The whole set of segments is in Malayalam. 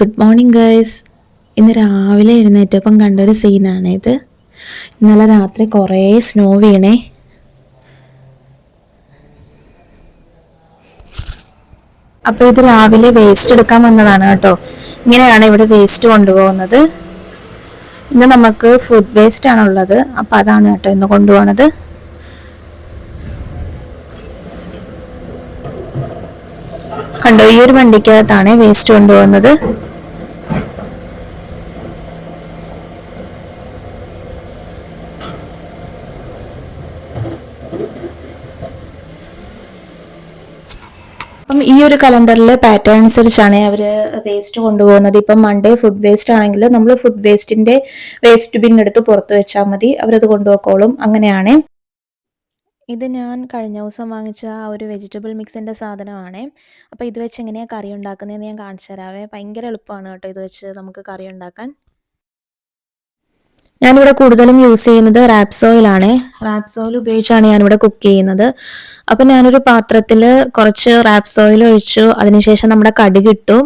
Good morning guys. ഇന്ന് രാവിലെ എഴുന്നേറ്റപ്പം കണ്ടൊരു സീനാണ് ഇത്. ഇന്നലെ രാത്രി കുറേ സ്നോ വീണേ. അപ്പോൾ ഇത് രാവിലെ വേസ്റ്റ് എടുക്കാൻ വന്നതാണ് കേട്ടോ. ഇങ്ങനെയാണ് ഇവിടെ വേസ്റ്റ് കൊണ്ടുപോകുന്നത്. ഇന്ന് നമുക്ക് ഫുഡ് വേസ്റ്റ് ആണുള്ളത്, അപ്പം അതാണ് കേട്ടോ ഇന്ന് കൊണ്ടുപോകുന്നത്. കണ്ടോ, ഈ ഒരു വണ്ടിക്കകത്താണ് വേസ്റ്റ് കൊണ്ടുപോകുന്നത്. അപ്പം ഈ ഒരു കലണ്ടറിൽ പാറ്റേൺ അനുസരിച്ചാണ് അവർ വേസ്റ്റ് കൊണ്ടുപോകുന്നത്. ഇപ്പം മൺഡേ ഫുഡ് വേസ്റ്റ് ആണെങ്കിൽ നമ്മൾ ഫുഡ് വേസ്റ്റിന്റെ വേസ്റ്റ് ബിൻ എടുത്ത് പുറത്ത് വെച്ചാൽ മതി, അവരത് കൊണ്ടുപോയിക്കോളും. അങ്ങനെയാണ്. ഇത് ഞാൻ കഴിഞ്ഞ ദിവസം വാങ്ങിച്ച ആ ഒരു വെജിറ്റബിൾ മിക്സിൻ്റെ സാധനമാണ്. അപ്പോൾ ഇത് വെച്ച് എങ്ങനെയാണ് കറി ഉണ്ടാക്കുന്നതെന്ന് ഞാൻ കാണിച്ചു തരാവേ. ഭയങ്കര എളുപ്പമാണ് കേട്ടോ ഇത് വെച്ച് നമുക്ക് കറി ഉണ്ടാക്കാൻ. ഞാനിവിടെ കൂടുതലും യൂസ് ചെയ്യുന്നത് റാപ്സോയിലാണ്. റാപ്സോയിൽ ഉപയോഗിച്ചാണ് ഞാനിവിടെ കുക്ക് ചെയ്യുന്നത്. അപ്പം ഞാനൊരു പാത്രത്തിൽ കുറച്ച് റാപ്സോയിൽ ഒഴിച്ചു. അതിനുശേഷം നമ്മുടെ കടുക് ഇട്ടു.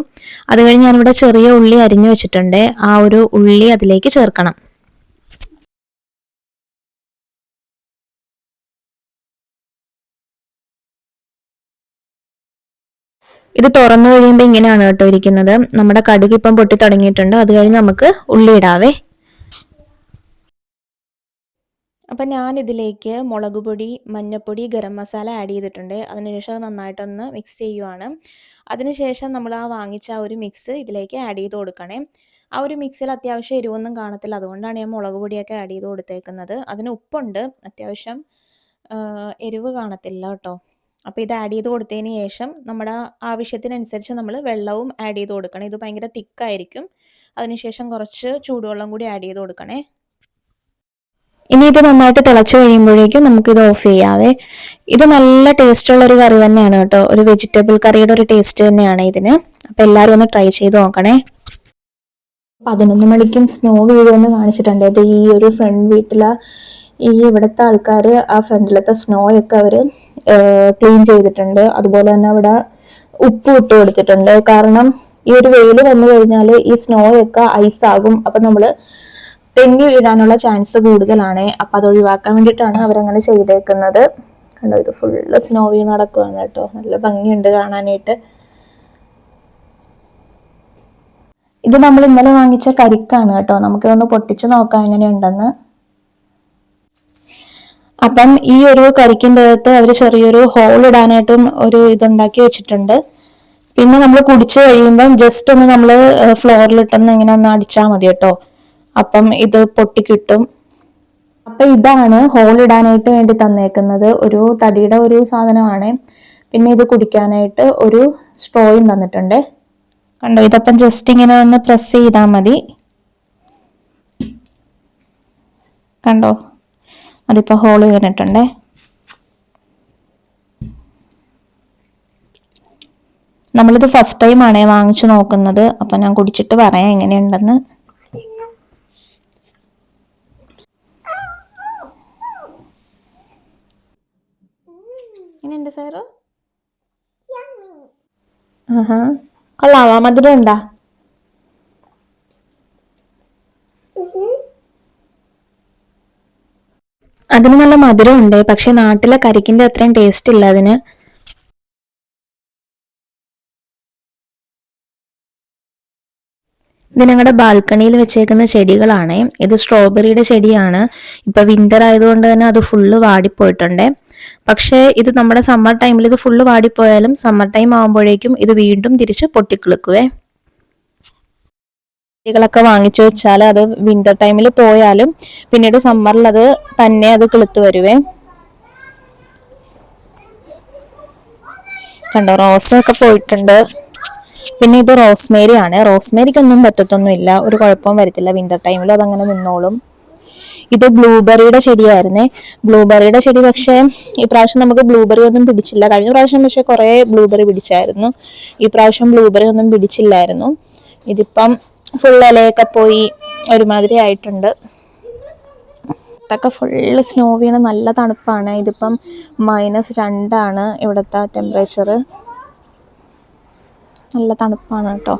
അത് കഴിഞ്ഞ് ഞാനിവിടെ ചെറിയ ഉള്ളി അരിഞ്ഞു വെച്ചിട്ടുണ്ട്. ആ ഒരു ഉള്ളി അതിലേക്ക് ചേർക്കണം. ഇത് തുറന്നു കഴിയുമ്പോൾ ഇങ്ങനെയാണ് കേട്ടോ ഇരിക്കുന്നത്. നമ്മുടെ കടുക് ഇപ്പം പൊട്ടി തുടങ്ങിയിട്ടുണ്ട്. അത് കഴിഞ്ഞ് നമുക്ക് ഉള്ളി ഇടാവേ. അപ്പം ഞാനിതിലേക്ക് മുളക് പൊടി, മഞ്ഞൾപ്പൊടി, ഗരം മസാല ആഡ് ചെയ്തിട്ടുണ്ട്. അതിനുശേഷം അത് നന്നായിട്ടൊന്ന് മിക്സ് ചെയ്യുവാണ്. അതിനുശേഷം നമ്മൾ ആ വാങ്ങിച്ച ആ ഒരു മിക്സ് ഇതിലേക്ക് ആഡ് ചെയ്ത് കൊടുക്കണേ. ആ ഒരു മിക്സിൽ അത്യാവശ്യം എരിവൊന്നും കാണത്തില്ല, അതുകൊണ്ടാണ് ഞാൻ മുളക് പൊടിയൊക്കെ ആഡ് ചെയ്ത് കൊടുത്തേക്കുന്നത്. അതിന് ഉപ്പുണ്ട്, അത്യാവശ്യം എരിവ് കാണത്തില്ല കേട്ടോ. അപ്പോൾ ഇത് ആഡ് ചെയ്ത് കൊടുത്തതിന് ശേഷം നമ്മുടെ ആവശ്യത്തിനനുസരിച്ച് നമ്മൾ വെള്ളവും ആഡ് ചെയ്ത് കൊടുക്കണം. ഇത് ഭയങ്കര തിക്കായിരിക്കും. അതിനുശേഷം കുറച്ച് ചൂടുവെള്ളം കൂടി ആഡ് ചെയ്ത് കൊടുക്കണേ. ഇനി ഇത് നന്നായിട്ട് തിളച്ച് കഴിയുമ്പോഴേക്കും നമുക്കിത് ഓഫ് ചെയ്യാവേ. ഇത് നല്ല ടേസ്റ്റുള്ള ഒരു കറി തന്നെയാണ് കേട്ടോ. ഒരു വെജിറ്റബിൾ കറിയുടെ ഒരു ടേസ്റ്റ് തന്നെയാണ് ഇതിന്. അപ്പം എല്ലാവരും ഒന്ന് ട്രൈ ചെയ്ത് നോക്കണേ. 11 മണിക്കും സ്നോ വീഴുമെന്ന് കാണിച്ചിട്ടുണ്ട്. ഇത് ഈ ഒരു ഫ്രണ്ട് വീട്ടിലെ ഈ ഇവിടുത്തെ ആൾക്കാർ ആ ഫ്രണ്ടിലത്തെ സ്നോയൊക്കെ അവർ ക്ലീൻ ചെയ്തിട്ടുണ്ട്. അതുപോലെ തന്നെ അവിടെ ഉപ്പ് ഇട്ട് കൊടുത്തിട്ടുണ്ട്. കാരണം ഈ ഒരു വെയിൽ വന്നു കഴിഞ്ഞാൽ ഈ സ്നോയൊക്കെ ഐസാകും. അപ്പം നമ്മൾ തെന്നി വീഴാനുള്ള ചാൻസ് കൂടുതലാണ്. അപ്പം അത് ഒഴിവാക്കാൻ വേണ്ടിയിട്ടാണ് അവരങ്ങനെ ചെയ്തേക്കുന്നത്. കണ്ടോ, ഇത് ഫുള്ള് സ്നോ വീണ് നടക്കുകയാണ് കേട്ടോ. നല്ല ഭംഗിയുണ്ട് കാണാനായിട്ട്. ഇത് നമ്മൾ ഇന്നലെ വാങ്ങിച്ച കരിക്കാണ് കേട്ടോ. നമുക്കിതൊന്ന് പൊട്ടിച്ച് നോക്കാം എങ്ങനെയുണ്ടെന്ന്. അപ്പം ഈ ഒരു കരിക്കിൻ്റെ അകത്ത് അവർ ചെറിയൊരു ഹോൾ ഇടാനായിട്ടും ഒരു ഇതുണ്ടാക്കി വെച്ചിട്ടുണ്ട്. പിന്നെ നമ്മൾ കുടിച്ചു കഴിയുമ്പം ജസ്റ്റ് ഒന്ന് നമ്മൾ ഫ്ലോറിലിട്ടൊന്ന് ഇങ്ങനെ ഒന്ന് അടിച്ചാൽ മതി കേട്ടോ. അപ്പം ഇത് പൊട്ടിക്കിട്ടും. അപ്പൊ ഇതാണ് ഹോൾ ഇടാനായിട്ട് വേണ്ടി തന്നേക്കുന്നത്. ഒരു തടിയുടെ ഒരു സാധനമാണ്. പിന്നെ ഇത് കുടിക്കാനായിട്ട് ഒരു സ്ട്രോയും തന്നിട്ടുണ്ട്. കണ്ടോ, ഇതപ്പം ജസ്റ്റ് ഇങ്ങനെ ഒന്ന് പ്രസ് ചെയ്താൽ മതി. കണ്ടോ, അതിപ്പോ ഹോൾ വീണിട്ടുണ്ടേ. നമ്മളിത് ഫസ്റ്റ് ടൈം ആണേ വാങ്ങിച്ചു നോക്കുന്നത്. അപ്പൊ ഞാൻ കുടിച്ചിട്ട് പറയാം എങ്ങനെയുണ്ടെന്ന്. എങ്ങനെയുണ്ട് സാറ്? കൊള്ളാവാ? മധുരം ഉണ്ടാ? അതിന് നല്ല മധുരം ഉണ്ട്, പക്ഷെ നാട്ടിലെ കരിക്കിന്റെ അത്രയും ടേസ്റ്റ് ഇല്ല അതിന്. ഇത് ഞങ്ങളുടെ ബാൽക്കണിയിൽ വെച്ചേക്കുന്ന ചെടികളാണ്. ഇത് സ്ട്രോബെറിയുടെ ചെടിയാണ്. ഇപ്പൊ വിന്റർ ആയതുകൊണ്ട് തന്നെ അത് ഫുള്ള് വാടിപ്പോയിട്ടുണ്ട്. പക്ഷേ ഇത് നമ്മുടെ സമ്മർ ടൈമിൽ ഇത് ഫുള്ള് വാടിപ്പോയാലും സമ്മർ ടൈം ആകുമ്പോഴേക്കും ഇത് വീണ്ടും തിരിച്ച് പൊട്ടിക്കിളുക്കുവേ. ചെടികളൊക്കെ വാങ്ങിച്ചു വെച്ചാൽ അത് വിന്റർ ടൈമിൽ പോയാലും പിന്നീട് സമ്മറിൽ അത് തന്നെ അത് കിളുത്ത് വരുവേ. കണ്ടോ, റോസൊക്കെ പോയിട്ടുണ്ട്. പിന്നെ ഇത് റോസ്മേരി ആണ്. റോസ്മേരിക്കൊന്നും പറ്റത്തൊന്നുമില്ല, ഒരു കുഴപ്പവും വരത്തില്ല. വിന്റർ ടൈമിൽ അതങ്ങനെ നിന്നോളും. ഇത് ബ്ലൂബെറിയുടെ ചെടിയായിരുന്നേ. ബ്ലൂബെറിയുടെ ചെടി പക്ഷേ ഈ പ്രാവശ്യം നമുക്ക് ബ്ലൂബെറി ഒന്നും പിടിച്ചില്ല. കഴിഞ്ഞ പ്രാവശ്യം പക്ഷെ കുറേ ബ്ലൂബെറി പിടിച്ചായിരുന്നു. ഈ പ്രാവശ്യം ബ്ലൂബെറി ഒന്നും പിടിച്ചില്ലായിരുന്നു. ഇതിപ്പം ഫുൾ ഇലയൊക്കെ പോയി ഒരുമാതിരി ആയിട്ടുണ്ട്. ഇതൊക്കെ ഫുള്ള് സ്നോ വീണ് നല്ല തണുപ്പാണ്. ഇതിപ്പം -2 ഇവിടുത്തെ ടെമ്പറേച്ചർ. നല്ല തണുപ്പാണ് കേട്ടോ.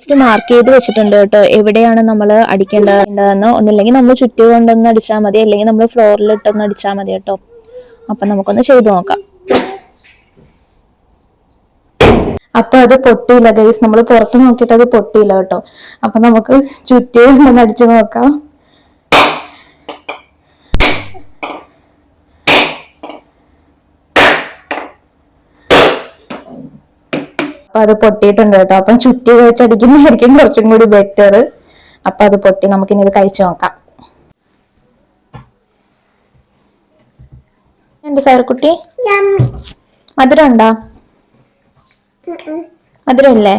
നെക്സ്റ്റ് മാർക്ക് ചെയ്ത് വെച്ചിട്ടുണ്ട് കേട്ടോ, എവിടെയാണ് നമ്മൾ അടിക്കേണ്ടതെന്ന്. ഒന്നില്ലെങ്കിൽ നമ്മൾ ചുറ്റി കൊണ്ടൊന്ന് അടിച്ചാൽ മതി, അല്ലെങ്കിൽ നമ്മൾ ഫ്ലോറിലിട്ടൊന്ന് അടിച്ചാൽ മതി കേട്ടോ. അപ്പം നമുക്കൊന്ന് ചെയ്തു നോക്കാം. അപ്പൊ അത് പൊട്ടിയില്ല ഗൈസ്, നമ്മൾ പുറത്ത് നോക്കിയിട്ട് അത് പൊട്ടിയില്ല കേട്ടോ. അപ്പൊ നമുക്ക് ചുറ്റി കൊണ്ടൊന്ന് അടിച്ചു നോക്കാം. അപ്പൊ അത് പൊട്ടിയിട്ടുണ്ട് കേട്ടോ. അപ്പം ചുറ്റി വെച്ചടിക്കുന്നതായിരിക്കും കുറച്ചും കൂടി ബെറ്റർ. അപ്പൊ അത് പൊട്ടി, നമുക്കിനി ഇത് കഴിച്ചു നോക്കാം. എന്റെ സൈറക്കുട്ടി, മധുരം ഉണ്ടോ? മധുരമില്ലേ?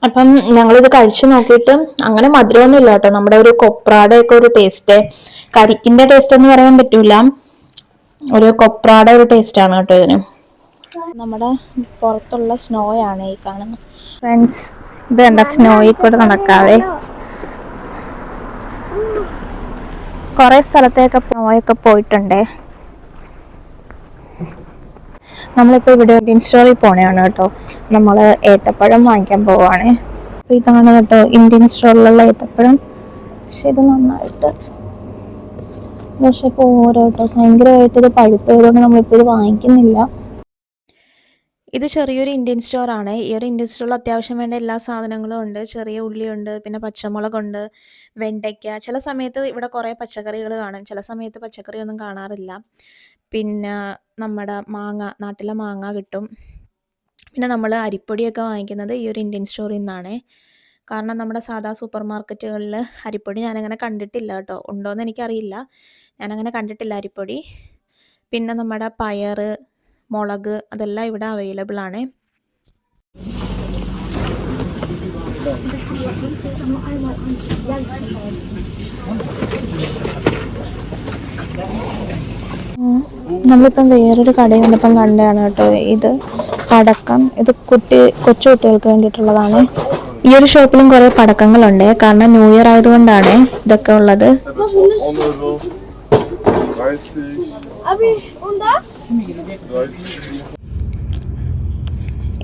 അപ്പം ഞങ്ങളിത് കഴിച്ചു നോക്കിയിട്ട് അങ്ങനെ മധുരമൊന്നും ഇല്ല കേട്ടോ. നമ്മുടെ ഒരു കൊപ്രാടെ ഒക്കെ ഒരു ടേസ്റ്റ്, കരിക്കിന്റെ ടേസ്റ്റ് എന്ന് പറയാൻ പറ്റൂല, ഒരു കൊപ്രാടെ ഒരു ടേസ്റ്റ് ആണ് കേട്ടോ ഇതിന്. നമ്മുടെ പുറത്തുള്ള സ്നോ ആണ് ഈ കാണുന്നത് ഫ്രണ്ട്സ്. ഇത് കണ്ട, സ്നോയിൽ കൂടെ നടക്കാവേ. കുറെ സ്ഥലത്തേക്ക് സ്നോയൊക്കെ പോയിട്ടുണ്ടേ. നമ്മളിപ്പോൾ ഇവിടെ ഇന്ത്യൻ സ്റ്റോറിൽ പോണതാണ് കേട്ടോ. നമ്മൾ ഏത്തപ്പഴം വാങ്ങിക്കാൻ പോവാണ്. അപ്പോൾ ഇതാണ് കേട്ടോ ഇന്ത്യൻ സ്റ്റോറിലുള്ള ഏത്തപ്പഴം. പക്ഷെ ഇത് നന്നായിട്ട് പക്ഷെ പോരാ കേട്ടോ, ഭയങ്കരമായിട്ട് ഇത് പഴുത്ത് വരുകൊണ്ട് നമ്മളിപ്പോൾ ഇത് വാങ്ങിക്കുന്നില്ല. ഇത് ചെറിയൊരു ഇന്ത്യൻ സ്റ്റോർ ആണ്. ഈ ഒരു ഇന്ത്യൻ സ്റ്റോറിൽ അത്യാവശ്യം വേണ്ട എല്ലാ സാധനങ്ങളും ഉണ്ട്. ചെറിയ ഉള്ളിയുണ്ട്, പിന്നെ പച്ചമുളകുണ്ട്, വെണ്ടയ്ക്ക. ചില സമയത്ത് ഇവിടെ കുറേ പച്ചക്കറികൾ കാണും, ചില സമയത്ത് പച്ചക്കറി ഒന്നും കാണാറില്ല. പിന്നെ നമ്മുടെ മാങ്ങ, നാട്ടിലെ മാങ്ങ കിട്ടും. പിന്നെ നമ്മൾ അരിപ്പൊടിയൊക്കെ വാങ്ങിക്കുന്നത് ഈ ഒരു ഇന്ത്യൻ സ്റ്റോറിൽ നിന്നാണ്. കാരണം നമ്മുടെ സാധാ സൂപ്പർ മാർക്കറ്റുകളിൽ അരിപ്പൊടി ഞാനങ്ങനെ കണ്ടിട്ടില്ല കേട്ടോ. ഉണ്ടോയെന്ന് എനിക്കറിയില്ല, ഞാനങ്ങനെ കണ്ടിട്ടില്ല അരിപ്പൊടി. പിന്നെ നമ്മുടെ പയർ, മുളക്, അതെല്ലാം ഇവിടെ അവൈലബിൾ ആണ്. നമ്മളിപ്പം വേറൊരു കടയിൽ വന്നപ്പം കണ്ടതാണ് കേട്ടോ ഇത് പടക്കം. ഇത് കൊച്ചു കുട്ടികൾക്ക് വേണ്ടിയിട്ടുള്ളതാണ്. ഈ ഒരു ഷോപ്പിലും കുറേ പടക്കങ്ങളുണ്ട്, കാരണം ന്യൂ ഇയർ ആയതുകൊണ്ടാണ് ഇതൊക്കെ ഉള്ളത്.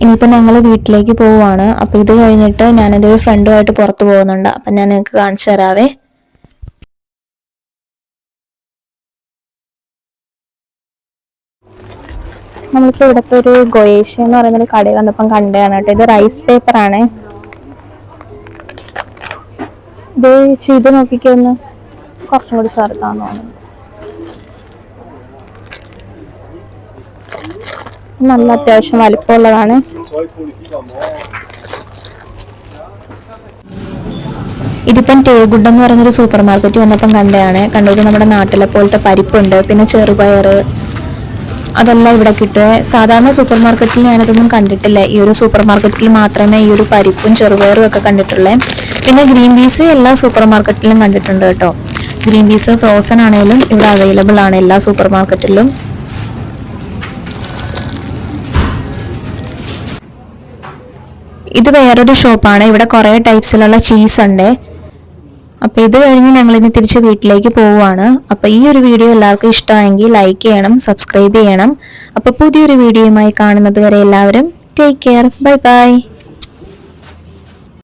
ഇനിയിപ്പോൾ ഞങ്ങൾ വീട്ടിലേക്ക് പോവുകയാണ്. അപ്പോൾ ഇത് കഴിഞ്ഞിട്ട് ഞാൻ എൻ്റെ ഒരു ഫ്രണ്ടുമായിട്ട് പുറത്ത് പോകുന്നുണ്ട്. അപ്പം ഞാൻ നിങ്ങൾക്ക് കാണിച്ചു തരാവേ. നമ്മളിപ്പോൾ ഇവിടുത്തെ ഒരു ഗോയേഷ്യ എന്ന് പറയുന്നൊരു കടയിൽ വന്നപ്പം കണ്ടതാണ് കേട്ടോ. ഇത് റൈസ് പേപ്പറാണ്. ഇത് ചെയ്ത് നോക്കിക്കൊന്ന് കുറച്ചും കൂടി ചേർക്കാമെന്ന് തോന്നുന്നു. നല്ല അത്യാവശ്യം വലിപ്പമുള്ളതാണ്. ഇതിപ്പം ടേഗുഡ് എന്ന് പറയുന്നൊരു സൂപ്പർ മാർക്കറ്റ് വന്നപ്പം കണ്ടത് നമ്മുടെ നാട്ടിലെ പോലത്തെ പരിപ്പുണ്ട്, പിന്നെ ചെറുപയർ, അതെല്ലാം ഇവിടെ കിട്ടുക. സാധാരണ സൂപ്പർ മാർക്കറ്റിൽ ഞാനതൊന്നും കണ്ടിട്ടില്ല. ഈ ഒരു സൂപ്പർ മാർക്കറ്റിൽ മാത്രമേ ഈ ഒരു പരിപ്പും ചെറുപയറും ഒക്കെ കണ്ടിട്ടുള്ളേ. പിന്നെ ഗ്രീൻ പീസ് എല്ലാ സൂപ്പർ മാർക്കറ്റിലും കണ്ടിട്ടുണ്ട് കേട്ടോ. ഗ്രീൻ പീസ് ഫ്രോസൺ ആണെങ്കിലും ഇവിടെ അവൈലബിൾ ആണ് എല്ലാ സൂപ്പർ മാർക്കറ്റിലും. ഇത് വേറൊരു ഷോപ്പാണ്. ഇവിടെ കുറേ ടൈപ്സിലുള്ള ചീസ് ഉണ്ട്. അപ്പോൾ ഇത് കഴിഞ്ഞ് ഞങ്ങളിനി തിരിച്ച് വീട്ടിലേക്ക് പോവുകയാണ്. അപ്പോൾ ഈ ഒരു വീഡിയോ എല്ലാവർക്കും ഇഷ്ടമായെങ്കിൽ ലൈക്ക് ചെയ്യണം, സബ്സ്ക്രൈബ് ചെയ്യണം. അപ്പോൾ പുതിയൊരു വീഡിയോയുമായി കാണുന്നത് വരെ എല്ലാവരും ടേക്ക് കെയർ, ബൈ ബൈ.